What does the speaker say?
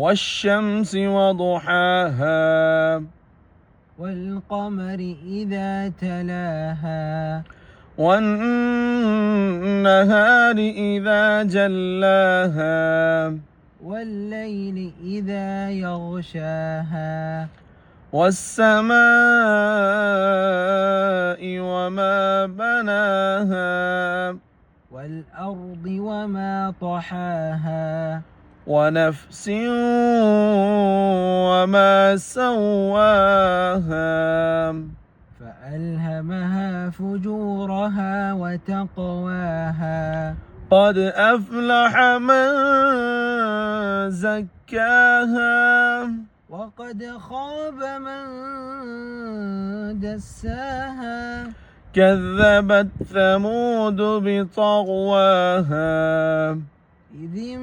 والشمس وضحاها والقمر إذا تلاها والنهار إذا جلاها والليل إذا يغشاها والسماء وما بناها والأرض وما طحاها ونفس وما سواها فألهمها فجورها وتقواها قد أفلح من زكاها وقد خاب من دساها كذبت ثمود بطغواها إذ